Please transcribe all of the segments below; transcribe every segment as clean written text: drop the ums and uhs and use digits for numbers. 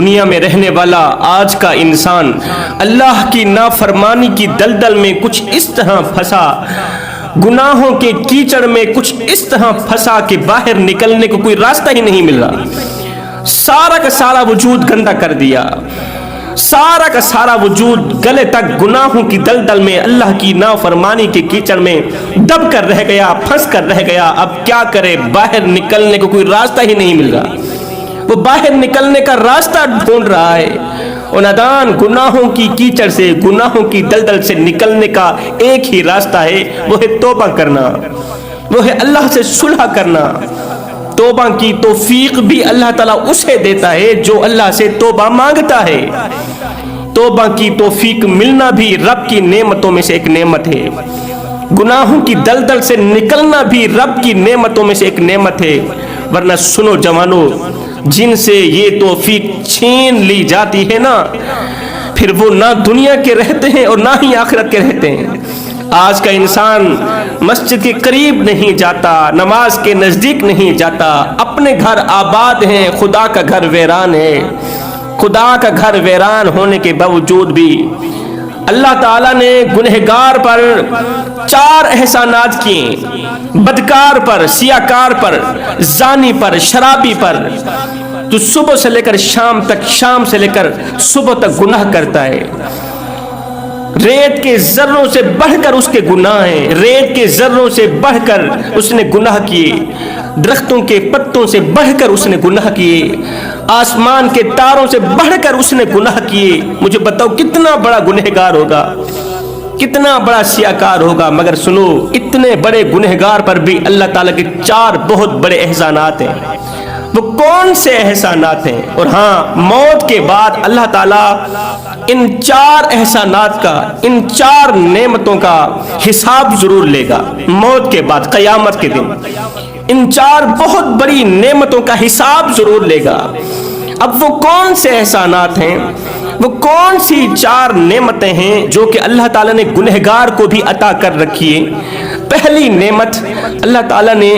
دنیا میں رہنے والا آج کا انسان اللہ کی نافرمانی کی دلدل میں کچھ اس طرح پھنسا، گناہوں کے کیچڑ میں کچھ اس طرح پھنسا کہ باہر نکلنے کو کوئی راستہ ہی نہیں مل رہا۔ سارا کا سارا وجود گندا کر دیا، سارا کا سارا وجود گلے تک گناہوں کی دلدل میں، اللہ کی نافرمانی کے کیچڑ میں دب کر رہ گیا، پھنس کر رہ گیا۔ اب کیا کرے؟ باہر نکلنے کو کوئی راستہ ہی نہیں مل رہا۔ وہ باہر نکلنے کا راستہ ڈھونڈ رہا ہے۔ اور نادان گناہوں کی کیچڑ سے، گناہوں کی دلدل سے نکلنے کا ایک ہی راستہ ہے، وہ ہے توبہ کرنا، وہ ہے اللہ سے صلح کرنا۔ توبہ کی توفیق بھی اللہ تعالیٰ اسے دیتا ہے جو اللہ سے توبہ مانگتا ہے۔ توبہ کی توفیق ملنا بھی رب کی نعمتوں میں سے ایک نعمت ہے۔ گناہوں کی دلدل سے نکلنا بھی رب کی نعمتوں میں سے ایک نعمت ہے۔ ورنہ سنو جوانو، جن سے یہ توفیق چھین لی جاتی ہے نا، پھر وہ نہ دنیا کے رہتے ہیں اور نہ ہی آخرت کے رہتے ہیں۔ آج کا انسان مسجد کے قریب نہیں جاتا، نماز کے نزدیک نہیں جاتا، اپنے گھر آباد ہیں، خدا کا گھر ویران ہے۔ خدا کا گھر ویران ہونے کے باوجود بھی اللہ تعالیٰ نے گنہگار پر 4 احسانات کیے، بدکار پر، سیاکار پر، زانی پر، شرابی پر۔ تو صبح سے لے کر شام تک، شام سے لے کر صبح تک گناہ کرتا ہے۔ ریت کے ذروں سے بڑھ کر اس کے گناہ ہیں، ریت کے ذروں سے بڑھ کر اس نے گناہ کیے، درختوں کے پتوں سے بڑھ کر اس نے گناہ کیے، آسمان کے تاروں سے بڑھ کر اس نے گناہ کیے۔ مجھے بتاؤ کتنا بڑا گنہگار ہوگا، کتنا بڑا سیاکار ہوگا۔ مگر سنو، اتنے بڑے گنہگار پر بھی اللہ تعالیٰ کے 4 بہت بڑے احسانات ہیں۔ وہ کون سے احسانات ہیں؟ اور ہاں، موت کے بعد اللہ تعالیٰ ان 4 احسانات کا، ان 4 نعمتوں کا حساب ضرور لے گا۔ موت کے بعد، قیامت کے دن ان 4 بہت بڑی نعمتوں کا حساب ضرور لے گا۔ اب وہ کون سے احسانات ہیں؟ وہ کون سی 4 نعمتیں ہیں جو کہ اللہ تعالیٰ نے گنہگار کو بھی عطا کر رکھی ہے؟ پہلی نعمت، اللہ تعالیٰ نے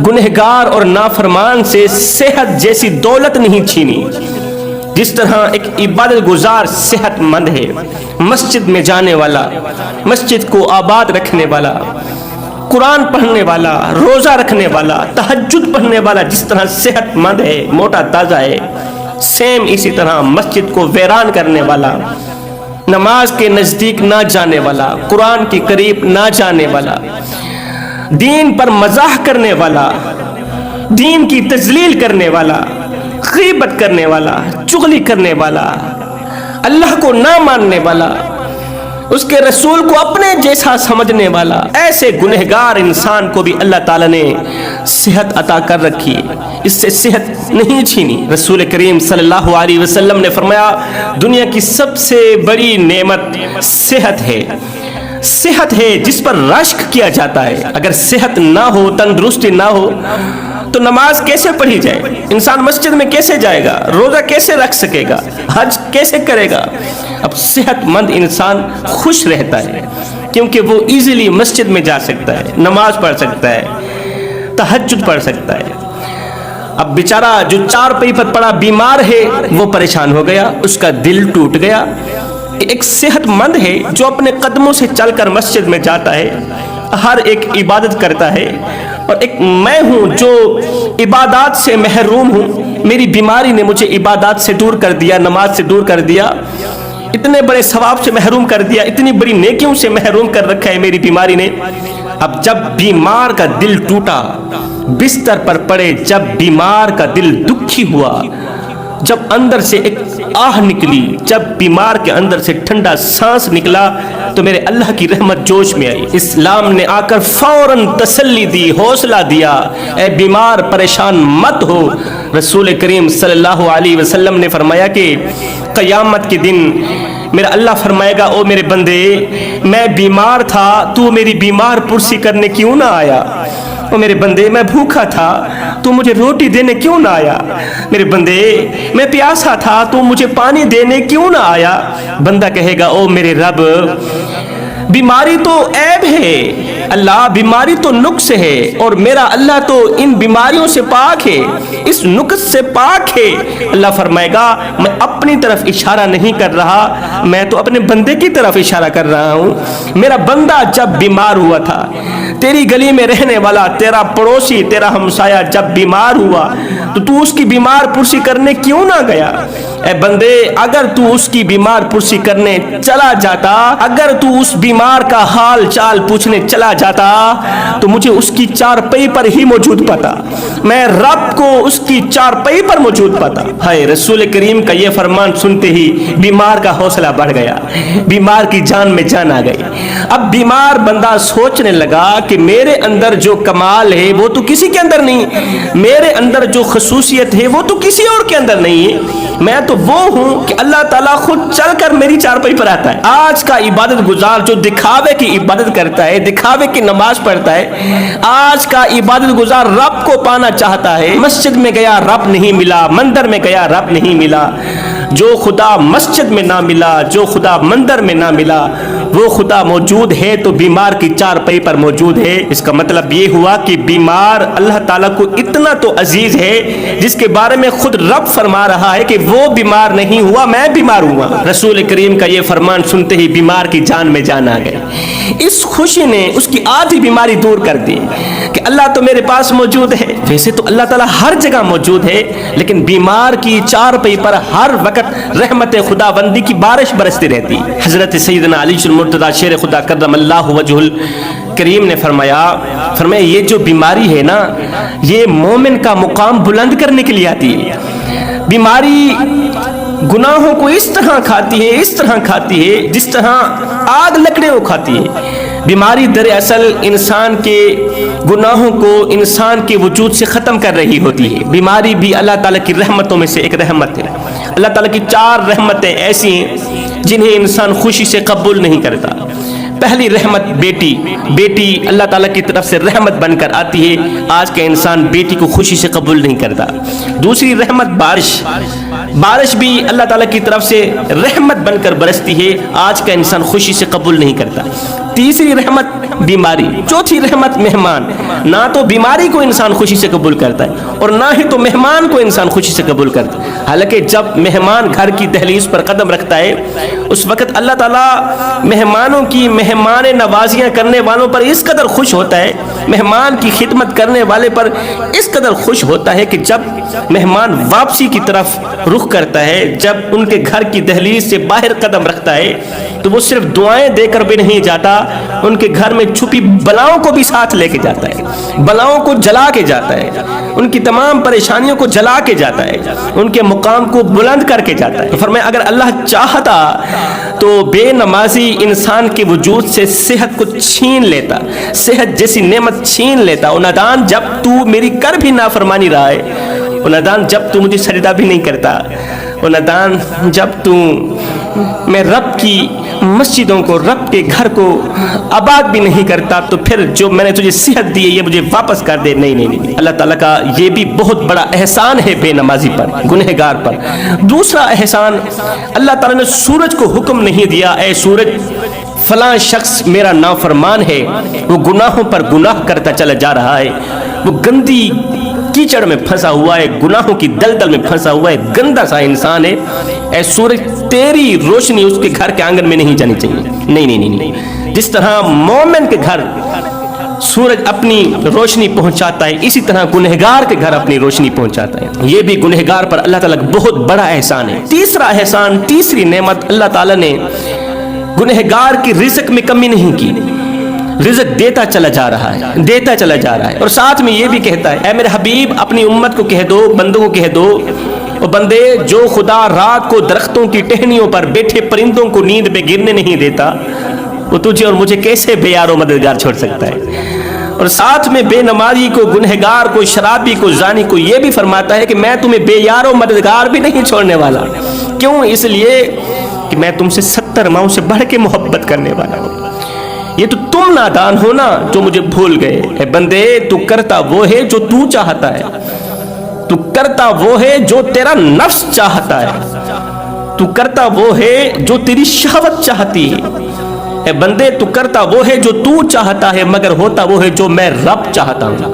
گنہگار اور نافرمان سے صحت جیسی دولت نہیں چھینی۔ جس طرح ایک عبادت گزار صحت مند ہے، مسجد میں جانے والا، مسجد کو آباد رکھنے والا، قرآن پڑھنے والا، روزہ رکھنے والا، تہجد پڑھنے والا جس طرح صحت مند ہے، موٹا تازہ ہے، سیم اسی طرح مسجد کو ویران کرنے والا، نماز کے نزدیک نہ جانے والا، قرآن کے قریب نہ جانے والا، دین پر مزاح کرنے والا، دین کی تذلیل کرنے والا، غیبت کرنے والا، چغلی کرنے والا، اللہ کو نہ ماننے والا، اس کے رسول کو اپنے جیسا سمجھنے والا، ایسے گنہگار انسان کو بھی اللہ تعالیٰ نے صحت عطا کر رکھی ہے، اس سے صحت نہیں چھینی۔ رسول کریم صلی اللہ علیہ وسلم نے فرمایا، دنیا کی سب سے بڑی نعمت صحت ہے، صحت ہے جس پر رشک کیا جاتا ہے۔ اگر صحت نہ ہو، تندرستی نہ ہو تو نماز کیسے پڑھی جائے؟ انسان مسجد میں کیسے جائے گا؟ روزہ کیسے رکھ سکے گا؟ حج کیسے کرے گا؟ اب صحت مند انسان خوش رہتا ہے کیونکہ وہ ایزیلی مسجد میں جا سکتا ہے، نماز پڑھ سکتا ہے، تہجد پڑھ سکتا ہے۔ اب بیچارہ جو 4 پئی پر پڑا بیمار ہے، وہ پریشان ہو گیا، اس کا دل ٹوٹ گیا۔ ایک صحت مند ہے جو اپنے قدموں سے چل کر مسجد میں جاتا ہے، ہر ایک عبادت کرتا ہے، اور ایک میں ہوں جو عبادات سے محروم ہوں، میری بیماری نے مجھے عبادات سے دور کر دیا، نماز سے دور کر دیا، اتنے بڑے ثواب سے محروم کر دیا، اتنی بڑی نیکیوں سے محروم کر رکھا ہے میری بیماری نے۔ اب جب بیمار کا دل ٹوٹا، بستر پر پڑے، جب بیمار کا دل دکھی ہوا، جب اندر سے ایک آہ نکلی، جب بیمار کے اندر سے ٹھنڈا سانس نکلا، تو میرے اللہ کی رحمت جوش میں آئی۔ اسلام نے آ کر فوراً تسلی دی، حوصلہ دیا، اے بیمار پریشان مت ہو۔ رسول کریم صلی اللہ علیہ وسلم نے فرمایا کہ قیامت کے دن میرا اللہ فرمائے گا، او میرے بندے، میں بیمار تھا، تو میری بیمار پرسی کرنے کیوں نہ آیا؟ او میرے بندے، میں بھوکا تھا، تو مجھے روٹی دینے کیوں نہ آیا؟ میرے بندے، میں پیاسا تھا، تو مجھے پانی دینے کیوں نہ آیا؟ بندہ کہے گا، او میرے رب، بیماری تو عیب ہے اللہ، بیماری تو نقص ہے، اور میرا اللہ تو ان بیماریوں سے پاک ہے، اس نقص سے پاک ہے۔ اللہ فرمائے گا میں اپنی طرف اشارہ نہیں کر رہا، میں تو اپنے بندے کی طرف اشارہ کر رہا ہوں۔ میرا بندہ جب بیمار ہوا تھا، تیری گلی میں رہنے والا تیرا پڑوسی، تیرا ہمسایہ جب بیمار ہوا تو اس کی بیمار پرسی کرنے کیوں نہ گیا؟ اے بندے، اگر تو اس کی بیمار پرسی کرنے چلا جاتا، اگر تو اس بیمار کا حال چال پوچھنے چلا جاتا تو مجھے اس کی چارپائی پر ہی موجود پاتا، میں رب کو اس کی چارپائی پر موجود پاتا۔ ہائے، رسول کریم کا یہ فرمان سنتے ہی بیمار کا حوصلہ بڑھ گیا، بیمار کی جان میں جان آ گئی۔ اب بیمار بندہ سوچنے لگا کہ میرے اندر جو کمال ہے وہ تو کسی کے اندر نہیں، میرے اندر جو خصوصیت ہے وہ تو کسی اور کے اندر نہیں ہے، میں تو وہ ہوں کہ اللہ تعالیٰ خود چل کر میری چارپائی پر آتا ہے۔ آج کا عبادت گزار جو دکھاوے کی عبادت کرتا ہے، دکھاوے کی نماز پڑھتا ہے، آج کا عبادت گزار رب کو پانا چاہتا ہے، مسجد میں گیا رب نہیں ملا، مندر میں گیا رب نہیں ملا۔ جو خدا مسجد میں نہ ملا، جو خدا مندر میں نہ ملا، وہ خدا موجود ہے تو بیمار کی چارپائی پر موجود ہے۔ اس کا مطلب یہ ہوا کہ بیمار اللہ تعالیٰ کو اتنا تو عزیز ہے جس کے بارے میں خود رب فرما رہا ہے کہ وہ بیمار نہیں ہوا، میں بیمار ہوا۔ رسول کریم کا یہ فرمان سنتے ہی بیمار کی جان میں جان آ گئی۔ اس خوشی نے اس کی آدھی بیماری دور کر دی کہ اللہ تو میرے پاس موجود ہے۔ ویسے تو اللہ تعالیٰ ہر جگہ موجود ہے، لیکن بیمار کی چارپائی پر ہر وقت رحمت خدا بندی کی بارش برستی رہتی۔ حضرت سیدنا علی المرتضیٰ شیر خدا کرم اللہ وجہ کریم نے فرمایا یہ جو بیماری ہے نا، یہ مومن کا مقام بلند کرنے کے لیے آتی ہے۔ بیماری گناہوں کو اس طرح کھاتی ہے، اس طرح کھاتی ہے جس طرح آگ لکڑے کو کھاتی ہے۔ بیماری دراصل انسان کے گناہوں کو انسان کے وجود سے ختم کر رہی ہوتی ہے۔ بیماری بھی اللہ تعالیٰ کی رحمتوں میں سے ایک رحمت ہے۔ اللہ تعالیٰ کی 4 رحمتیں ایسی ہیں جنہیں انسان خوشی سے قبول نہیں کرتا۔ پہلی رحمت بیٹی اللہ تعالیٰ کی طرف سے رحمت بن کر آتی ہے، آج کا انسان بیٹی کو خوشی سے قبول نہیں کرتا۔ دوسری رحمت بارش بھی اللہ تعالیٰ کی طرف سے رحمت بن کر برستی ہے، آج کا انسان خوشی سے قبول نہیں کرتا۔ تیسری رحمت بیماری، چوتھی رحمت مہمان۔ نہ تو بیماری کو انسان خوشی سے قبول کرتا ہے اور نہ ہی تو مہمان کو انسان خوشی سے قبول کرتا ہے۔ حالانکہ جب مہمان گھر کی دہلیز پر قدم رکھتا ہے اس وقت اللہ تعالیٰ مہمانوں کی مہمان نوازیاں کرنے والوں پر اس قدر خوش ہوتا ہے، مہمان کی خدمت کرنے والے پر اس قدر خوش ہوتا ہے کہ جب مہمان واپسی کی طرف رخ کرتا ہے، جب ان کے گھر کی دہلیز سے باہر قدم رکھتا ہے تو وہ صرف دعائیں دے کر بھی نہیں جاتا، ان کے گھر میں چھپی بلاؤں کو بھی ساتھ لے کے جاتا ہے، بلاؤں کو جلا کے جاتا ہے، ان کی تمام پریشانیوں کو جلا کے جاتا ہے، ان کے مقام کو بلند کر کے جاتا ہے۔ تو فرمایا اگر اللہ چاہتا تو بے نمازی انسان کے وجود سے صحت کو چھین لیتا، صحت جیسی نعمت چھین لیتا۔ اور نادان جب تو میری کر بھی نافرمانی رہا ہے، اور نادان جب تو مجھے سجدہ بھی نہیں کرتا، اور نادان جب تو میں رب کی مسجدوں کو، رب کے گھر کو آباد بھی نہیں کرتا، تو پھر جو میں نے تجھے صحت دی ہے یہ مجھے واپس کر دے۔ نہیں، اللہ تعالیٰ کا یہ بھی بہت بڑا احسان ہے بے نمازی پر، گنہگار پر۔ دوسرا احسان، اللہ تعالیٰ نے سورج کو حکم نہیں دیا اے سورج فلاں شخص میرا نافرمان ہے، وہ گناہوں پر گناہ کرتا چلا جا رہا ہے، وہ گندی کیچڑ میں پھنسا ہوا ہے، گناہوں کی دلدل میں پھنسا ہوا ہے، گندا سا انسان ہے، اے سورج تیری روشنی اس کے گھر کے آنگن میں نہیں جانی چاہیے۔ نہیں، جس طرح مومن کے گھر سورج اپنی روشنی پہنچاتا ہے، اسی طرح گنہگار کے گھر اپنی روشنی پہنچاتا ہے۔ یہ بھی گنہگار پر اللہ تعالیٰ کا بہت بڑا احسان ہے۔ تیسرا احسان، تیسری نعمت، اللہ تعالیٰ نے گنہگار کی رزق میں کمی نہیں کی، رزق دیتا چلا جا رہا ہے، اور ساتھ میں یہ بھی کہتا ہے اے میرے حبیب اپنی امت کو کہہ دو، بندوں کو کہہ دو، اور بندے جو خدا رات کو درختوں کی ٹہنیوں پر بیٹھے پرندوں کو نیند میں گرنے نہیں دیتا، وہ تجھے اور مجھے کیسے بے یار و مددگار چھوڑ سکتا ہے؟ اور ساتھ میں بے نمازی کو، گنہگار کو، شرابی کو، زانی کو یہ بھی فرماتا ہے کہ میں تمہیں بے یار و مددگار بھی نہیں چھوڑنے والا۔ کیوں؟ اس لیے کہ میں تم سے 70 ماؤں سے بڑھ کے محبت کرنے والا ہوں۔ یہ تو تم نادان ہو نا جو مجھے بھول گئے۔ اے بندے، تو کرتا وہ ہے جو تو چاہتا ہے، تو کرتا وہ ہے جو تیرا نفس چاہتا ہے، تو کرتا وہ ہے جو تیری شہوت چاہتی ہے۔ اے بندے تو کرتا وہ ہے جو تو چاہتا ہے مگر ہوتا وہ ہے جو میں رب چاہتا ہوں.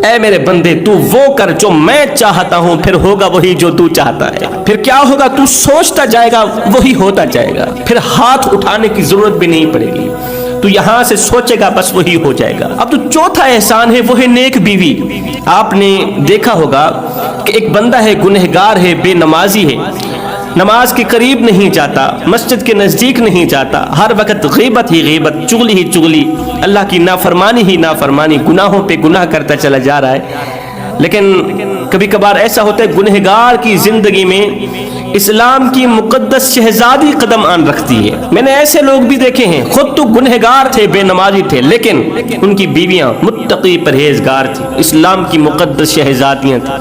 اے میرے بندے تو وہ کر جو میں چاہتا ہوں پھر ہوگا وہی جو تو چاہتا ہے. پھر کیا ہوگا؟ تو سوچتا جائے گا وہی ہوتا جائے گا. پھر ہاتھ اٹھانے کی ضرورت بھی نہیں پڑے گی. تو یہاں سے سوچے گا بس وہی ہو جائے گا. اب تو چوتھا احسان ہے وہ ہے نیک بیوی. آپ نے دیکھا ہوگا کہ ایک بندہ ہے گنہگار ہے بے نمازی ہے نماز کے قریب نہیں جاتا مسجد کے نزدیک نہیں جاتا ہر وقت غیبت ہی غیبت چغلی ہی چغلی اللہ کی نافرمانی ہی نافرمانی گناہوں پہ گناہ کرتا چلا جا رہا ہے. لیکن کبھی کبھار ایسا ہوتا ہے گنہگار کی زندگی میں اسلام کی مقدس شہزادی قدم آن رکھتی ہے. میں نے ایسے لوگ بھی دیکھے ہیں خود تو گنہگار تھے بے نمازی تھے لیکن ان کی بیویاں متقی پرہیزگار تھی اسلام کی مقدس شہزادیاں تھیں.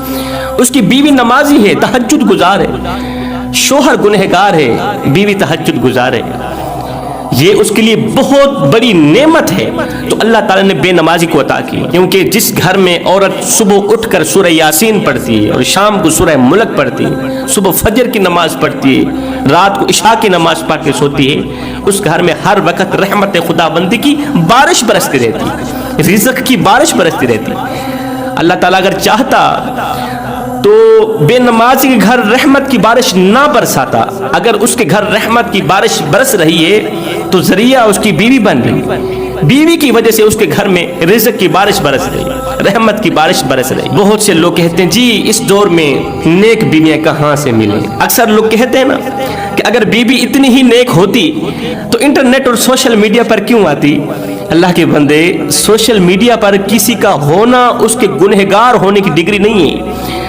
اس کی بیوی نمازی ہے تہجد گزار ہے شوہر گنہگار ہے بیوی تہجد گزار ہے. یہ اس کے لیے بہت بڑی نعمت ہے. تو اللہ تعالیٰ نے بے نمازی کو عطا کی کیونکہ جس گھر میں عورت صبح اٹھ کر سورہ یاسین پڑھتی ہے اور شام کو سورہ ملک پڑھتی ہے صبح فجر کی نماز پڑھتی ہے رات کو عشاء کی نماز پڑھ کے سوتی ہے اس گھر میں ہر وقت رحمت خدا بندی کی بارش برستی رہتی ہے رزق کی بارش برستی رہتی ہے. اللہ تعالیٰ اگر چاہتا تو بے نمازی کے گھر رحمت کی بارش نہ برساتا. اگر اس کے گھر رحمت کی بارش برس رہی ہے تو ذریعہ اس کی بیوی بن رہی بیوی کی وجہ سے اس کے گھر میں رزق کی بارش برس رہی رحمت کی بارش برس رہی. بہت سے لوگ کہتے ہیں جی اس دور میں نیک بیویاں کہاں سے ملیں. اکثر لوگ کہتے ہیں نا کہ اگر بیوی اتنی ہی نیک ہوتی تو انٹرنیٹ اور سوشل میڈیا پر کیوں آتی. اللہ کے بندے سوشل میڈیا پر کسی کا ہونا اس کے گنہگار ہونے کی ڈگری نہیں ہے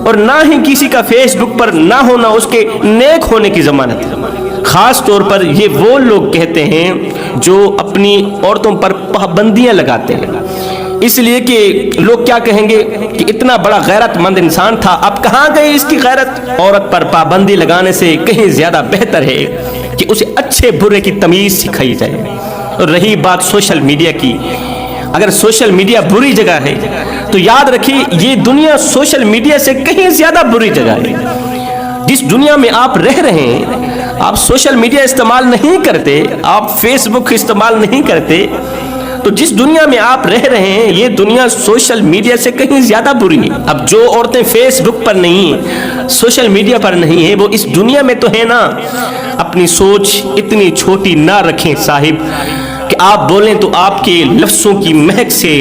اور نہ ہی کسی کا فیس بک پر نہ ہونا اس کے نیک ہونے کی ضمانت ہے. خاص طور پر یہ وہ لوگ کہتے ہیں جو اپنی عورتوں پر پابندیاں لگاتے ہیں اس لیے کہ لوگ کیا کہیں گے کہ اتنا بڑا غیرت مند انسان تھا اب کہاں گئی اس کی غیرت. عورت پر پابندی لگانے سے کہیں زیادہ بہتر ہے کہ اسے اچھے برے کی تمیز سکھائی جائے. اور رہی بات سوشل میڈیا کی اگر سوشل میڈیا بری جگہ ہے تو یاد رکھیے یہ دنیا سوشل میڈیا سے کہیں زیادہ بری جگہ ہے. جس دنیا میں آپ رہ رہے ہیں آپ سوشل میڈیا استعمال نہیں کرتے آپ فیس بک استعمال نہیں کرتے تو جس دنیا میں آپ رہ رہے ہیں یہ دنیا سوشل میڈیا سے کہیں زیادہ بری ہے. اب جو عورتیں فیس بک پر نہیں ہیں سوشل میڈیا پر نہیں ہیں وہ اس دنیا میں تو ہے نا. اپنی سوچ اتنی چھوٹی نہ رکھیں صاحب کہ آپ بولیں تو آپ کے لفظوں کی مہک سے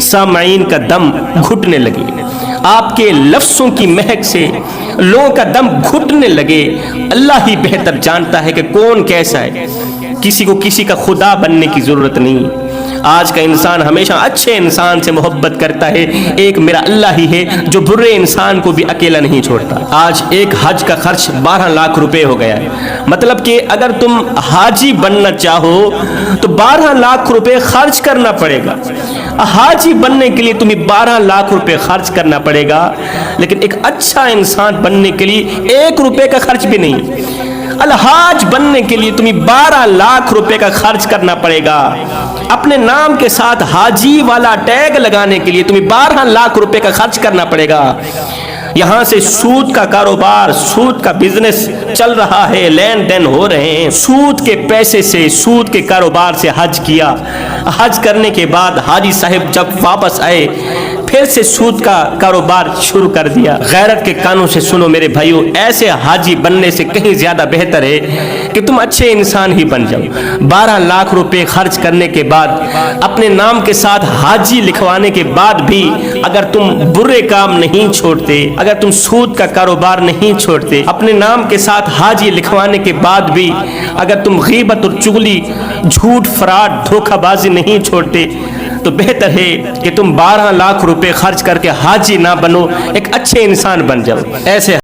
سامعین کا دم گھٹنے لگے آپ کے لفظوں کی مہک سے لوگوں کا دم گھٹنے لگے. اللہ ہی بہتر جانتا ہے کہ کون کیسا ہے. کسی کو کسی کا خدا بننے کی ضرورت نہیں. آج کا انسان ہمیشہ اچھے انسان سے محبت کرتا ہے ایک میرا اللہ ہی ہے جو برے انسان کو بھی اکیلا نہیں چھوڑتا. آج ایک حج کا خرچ 12 لاکھ روپے ہو گیا ہے. مطلب کہ اگر تم حاجی بننا چاہو تو 12 لاکھ روپے خرچ کرنا پڑے گا. حاجی بننے کے لیے تمہیں 12 لاکھ روپے خرچ کرنا پڑے گا لیکن ایک اچھا انسان بننے کے لیے 1 روپے کا خرچ بھی نہیں. الحاج بننے کے لیے تمہیں 12 لاکھ روپے کا خرچ کرنا پڑے گا. اپنے نام کے ساتھ حاجی والا ٹیگ لگانے کے لیے تمہیں 12 لاکھ روپے کا خرچ کرنا پڑے گا. یہاں سے سود کا کاروبار سود کا بزنس چل رہا ہے لین دین ہو رہے ہیں سود کے پیسے سے سود کے کاروبار سے حج کیا. حج کرنے کے بعد حاجی صاحب جب واپس آئے پھر سے سود کا کاروبار شروع کر دیا. غیرت کے کانوں سے سنو میرے بھائیو ایسے حاجی بننے سے کہیں زیادہ بہتر ہے کہ تم اچھے انسان ہی بن جاؤ. 12 لاکھ روپے خرچ کرنے کے بعد اپنے نام کے ساتھ حاجی لکھوانے کے بعد بھی اگر تم برے کام نہیں چھوڑتے اگر تم سود کا کاروبار نہیں چھوڑتے اپنے نام کے ساتھ حاجی لکھوانے کے بعد بھی اگر تم غیبت اور چغلی جھوٹ فراڈ دھوکہ بازی نہیں چھوڑتے تو بہتر ہے کہ تم 12 لاکھ روپے خرچ کر کے حاجی نہ بنو ایک اچھے انسان بن جاؤ. ایسے